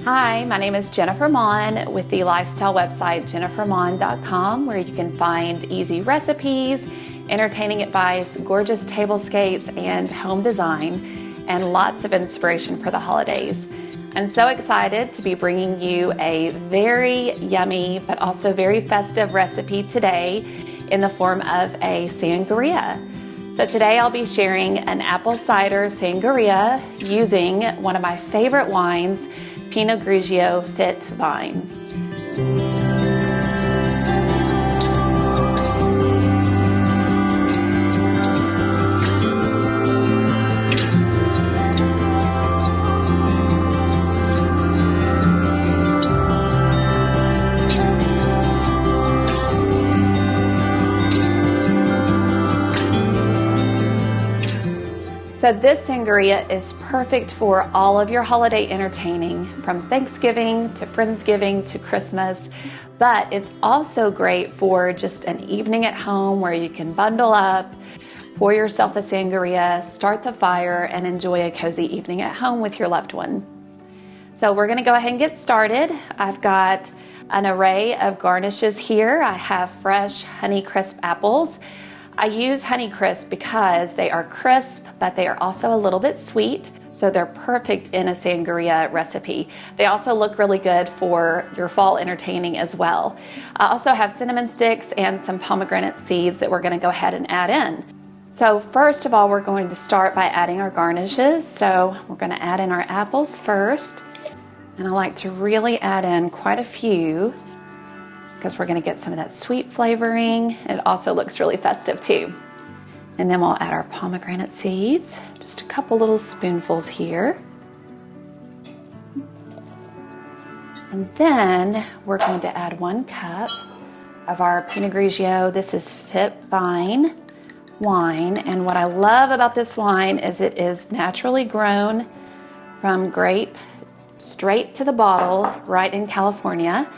Hi, my name is Jennifer Mon with the lifestyle website jennifermon.com, where you can find easy recipes, entertaining advice, gorgeous tablescapes, and home design, and lots of inspiration for the holidays. I'm so excited to be bringing you a very yummy but also very festive recipe today in the form of a sangria. So today I'll be sharing an apple cider sangria using one of my favorite wines, Pinot Grigio FitVine. So this sangria is perfect for all of your holiday entertaining, from Thanksgiving to Friendsgiving to Christmas, but it's also great for just an evening at home where you can bundle up, pour yourself a sangria, start the fire, and enjoy a cozy evening at home with your loved one. So we're gonna go ahead and get started. I've got an array of garnishes here. I have fresh Honeycrisp apples. I use Honeycrisp because they are crisp, but they are also a little bit sweet, so they're perfect in a sangria recipe. They also look really good for your fall entertaining as well. I also have cinnamon sticks and some pomegranate seeds that we're going to go ahead and add in. So first of all, we're going to start by adding our garnishes. So we're going to add in our apples first, and I like to really add in quite a few, because we're going to get some of that sweet flavoring. It also looks really festive too. And then we'll add our pomegranate seeds, just a couple little spoonfuls here. And then we're going to add 1 cup of our Pinot Grigio. This is FitVine wine, and what I love about this wine is it is naturally grown from grape straight to the bottle right in California.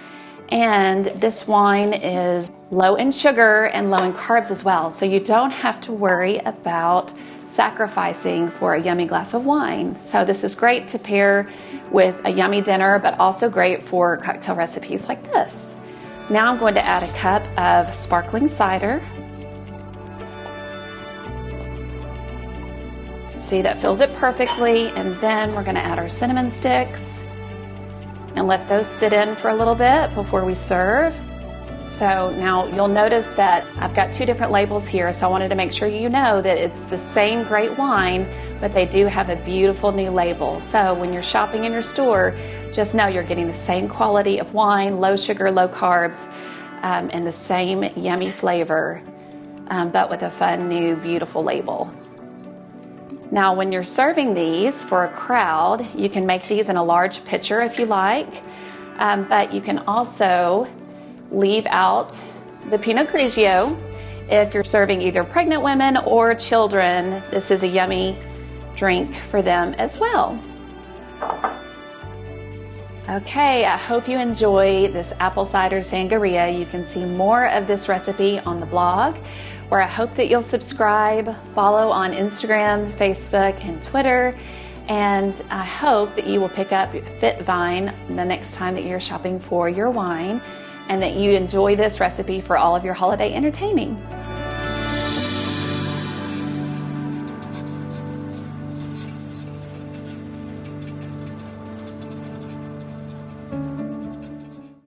And this wine is low in sugar and low in carbs as well, so you don't have to worry about sacrificing for a yummy glass of wine. So this is great to pair with a yummy dinner, but also great for cocktail recipes like this. Now I'm going to add a cup of sparkling cider. So see, that fills it perfectly. And then we're going to add our cinnamon sticks and let those sit in for a little bit before we serve. So now you'll notice that I've got 2 different labels here, so I wanted to make sure you know that it's the same great wine, but they do have a beautiful new label. So when you're shopping in your store, just know you're getting the same quality of wine, low sugar, low carbs, and the same yummy flavor, but with a fun, new, beautiful label. Now, when you're serving these for a crowd, you can make these in a large pitcher if you like, but you can also leave out the Pinot Grigio. If you're serving either pregnant women or children, this is a yummy drink for them as well. Okay, I hope you enjoy this apple cider sangria. You can see more of this recipe on the blog, where I hope that you'll subscribe, follow on Instagram, Facebook, and Twitter, and I hope that you will pick up FitVine the next time that you're shopping for your wine, and that you enjoy this recipe for all of your holiday entertaining.